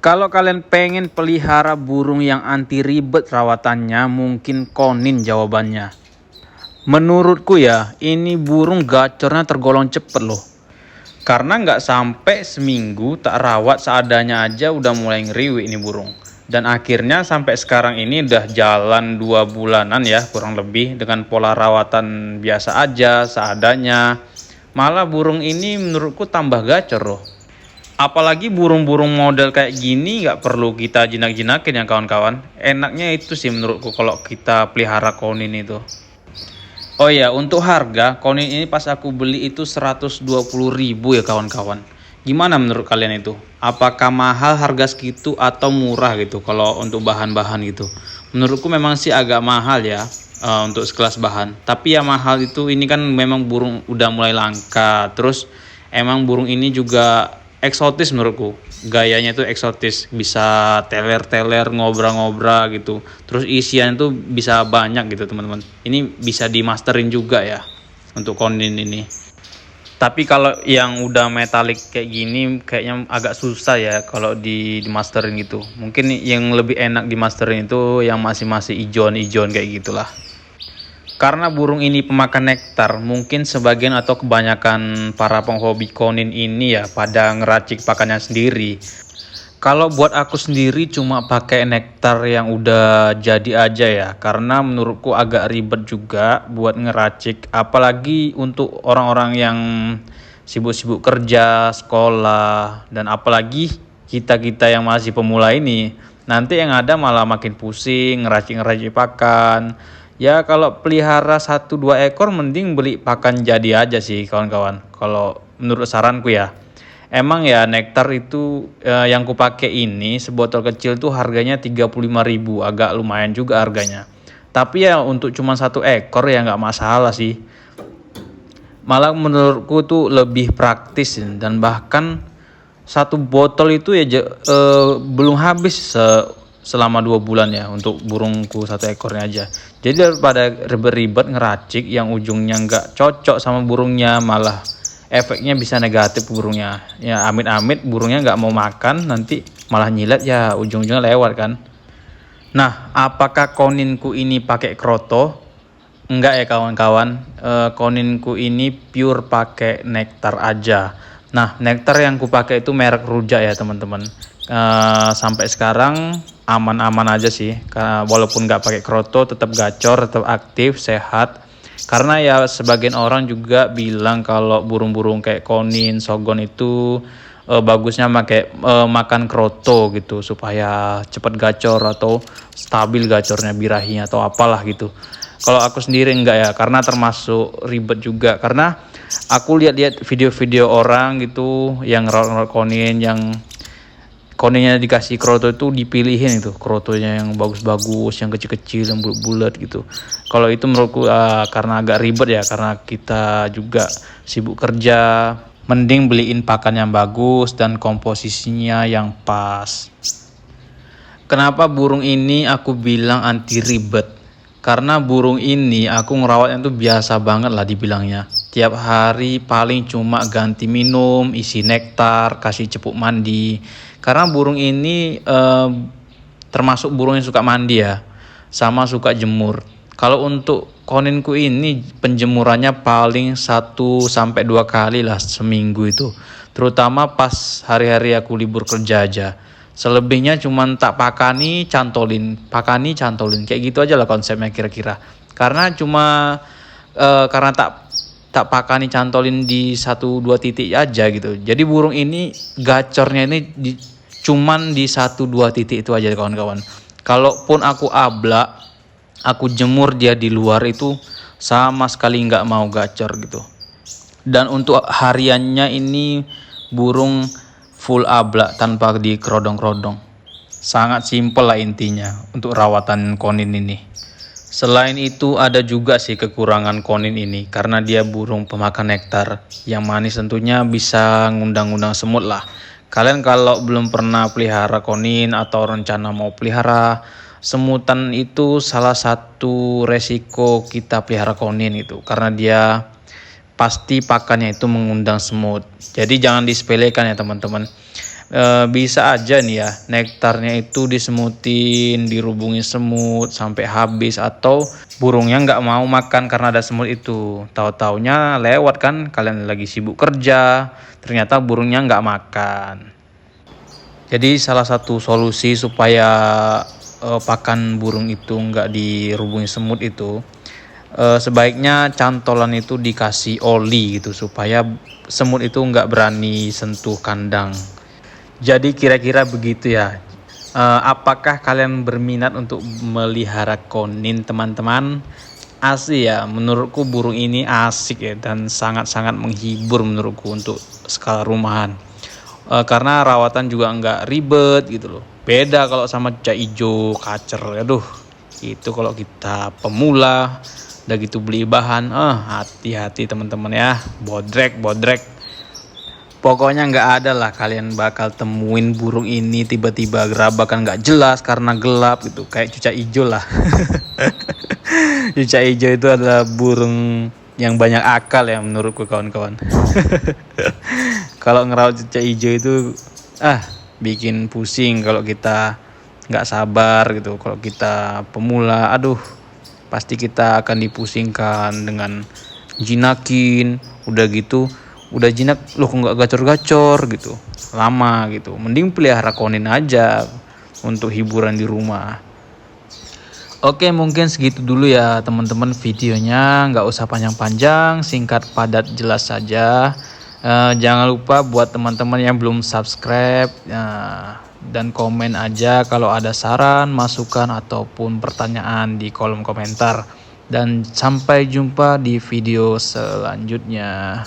Kalau kalian pengen pelihara burung yang anti ribet rawatannya, mungkin konin jawabannya. Menurutku ya, ini burung gacornya tergolong cepet loh. Karena nggak sampai seminggu tak rawat seadanya aja udah mulai ngeriwi ini burung. Dan akhirnya sampai sekarang ini udah jalan 2 bulanan ya kurang lebih dengan pola rawatan biasa aja seadanya. Malah burung ini menurutku tambah gacor loh. Apalagi burung-burung model kayak gini nggak perlu kita jinak-jinakin ya kawan-kawan. Enaknya itu sih menurutku kalau kita pelihara konin itu. Oh ya, untuk harga konin ini pas aku beli itu 120.000 ya kawan-kawan. Gimana menurut kalian itu? Apakah mahal harga segitu atau murah gitu kalau untuk bahan-bahan gitu? Menurutku memang sih agak mahal ya untuk sekelas bahan. Tapi ya mahal itu ini kan memang burung udah mulai langka. Terus emang burung ini juga eksotis menurutku. Gayanya itu eksotis, bisa teler-teler, ngobra-ngobra gitu. Terus isian itu bisa banyak gitu teman-teman. Ini bisa dimasterin juga ya untuk konin ini. Tapi kalau yang udah metalik kayak gini kayaknya agak susah ya kalau dimasterin gitu. Mungkin yang lebih enak dimasterin itu yang masih ijon-ijon kayak gitulah. Karena burung ini pemakan nektar, mungkin sebagian atau kebanyakan para penghobi konin ini ya pada ngeracik pakannya sendiri. Kalau buat aku sendiri cuma pakai nektar yang udah jadi aja ya, karena menurutku agak ribet juga buat ngeracik, apalagi untuk orang-orang yang sibuk-sibuk kerja, sekolah, dan apalagi kita-kita yang masih pemula ini. Nanti yang ada malah makin pusing, ngeracik-ngeracik pakan. Ya kalau pelihara 1-2 ekor mending beli pakan jadi aja sih kawan-kawan. Kalau menurut saranku ya. Emang ya nektar itu yang kupakai ini sebotol kecil tuh harganya 35.000, agak lumayan juga harganya. Tapi ya untuk cuma 1 ekor ya nggak masalah sih. Malah menurutku tuh lebih praktis dan bahkan 1 botol itu ya belum habis selama 2 bulan ya untuk burungku 1 ekornya aja. Jadi daripada ribet-ribet ngeracik yang ujungnya nggak cocok sama burungnya, malah efeknya bisa negatif burungnya. Ya amit-amit burungnya nggak mau makan, nanti malah nyilet ya ujung-ujungnya lewat kan. Nah, apakah koninku ini pakai kroto? Enggak ya kawan-kawan, koninku ini pure pakai nektar aja. Nah, nektar yang kupakai itu merek Rujak ya teman-teman. Sampai sekarang aman-aman aja sih, walaupun nggak pakai kroto tetap gacor, tetap aktif, sehat. Karena ya sebagian orang juga bilang kalau burung-burung kayak konin, sogon itu bagusnya makan kroto gitu supaya cepat gacor atau stabil gacornya birahinya atau apalah gitu. Kalau aku sendiri enggak ya, karena termasuk ribet juga. Karena aku lihat-lihat video-video orang gitu yang rawat konin, yang koninnya dikasih kroto itu dipilihin itu krotonya yang bagus-bagus, yang kecil-kecil, yang bulat-bulat gitu. Kalau itu menurutku karena agak ribet ya, karena kita juga sibuk kerja, mending beliin pakan yang bagus dan komposisinya yang pas. Kenapa burung ini aku bilang anti ribet? Karena burung ini aku ngerawatnya tuh biasa banget lah dibilangnya. Tiap hari paling cuma ganti minum, isi nektar, kasih cepuk mandi. Karena burung ini termasuk burung yang suka mandi ya, sama suka jemur. Kalau untuk koninku ini penjemurannya paling 1-2 kali lah seminggu itu. Terutama pas hari-hari aku libur kerja aja. Selebihnya cuman tak pakani cantolin kayak gitu aja lah konsepnya kira-kira. Karena karena tak pakani cantolin di 1-2 titik aja gitu. Jadi burung ini gacornya ini cuman di 1-2 titik itu aja kawan-kawan. Kalaupun aku ablak, aku jemur dia di luar itu sama sekali nggak mau gacor gitu. Dan untuk hariannya ini burung full ablak tanpa dikerodong-kerodong. Sangat simpel lah intinya untuk rawatan konin ini. Selain itu ada juga sih kekurangan konin ini karena dia burung pemakan nektar yang manis, tentunya bisa ngundang-undang semut lah. Kalian kalau belum pernah pelihara konin atau rencana mau pelihara, semutan itu salah satu resiko kita pelihara konin itu karena dia pasti pakannya itu mengundang semut. Jadi jangan disepelekan ya teman-teman. Bisa aja nih ya nektarnya itu disemutin, dirubungin semut sampai habis, atau burungnya nggak mau makan karena ada semut itu. Tahu-taunya lewat kan, kalian lagi sibuk kerja, ternyata burungnya nggak makan. Jadi salah satu solusi supaya pakan burung itu nggak dirubungin semut itu, sebaiknya cantolan itu dikasih oli gitu supaya semut itu nggak berani sentuh kandang. Jadi kira-kira begitu ya. Apakah kalian berminat untuk melihara konin, teman-teman? Asik ya, menurutku burung ini asik ya dan sangat-sangat menghibur menurutku untuk skala rumahan. Karena rawatan juga nggak ribet gitu loh. Beda kalau sama cicak ijo, kacer, aduh. Itu kalau kita pemula, udah gitu beli bahan, hati-hati teman-teman ya, bodrek. Pokoknya nggak ada lah kalian bakal temuin burung ini tiba-tiba gerabakan nggak jelas karena gelap gitu, kayak cucak ijo lah. Cucak ijo itu adalah burung yang banyak akal ya menurutku kawan-kawan. Kalau ngerawat cucak ijo itu bikin pusing kalau kita nggak sabar gitu. Kalau kita pemula, aduh pasti kita akan dipusingkan dengan jinakin, udah jinak loh kok nggak gacor-gacor gitu, lama gitu. Mending pelihara konin aja untuk hiburan di rumah. Oke, mungkin segitu dulu ya teman-teman videonya, nggak usah panjang-panjang, singkat padat jelas saja. Jangan lupa buat teman-teman yang belum subscribe dan komen aja kalau ada saran, masukan ataupun pertanyaan di kolom komentar. Dan sampai jumpa di video selanjutnya.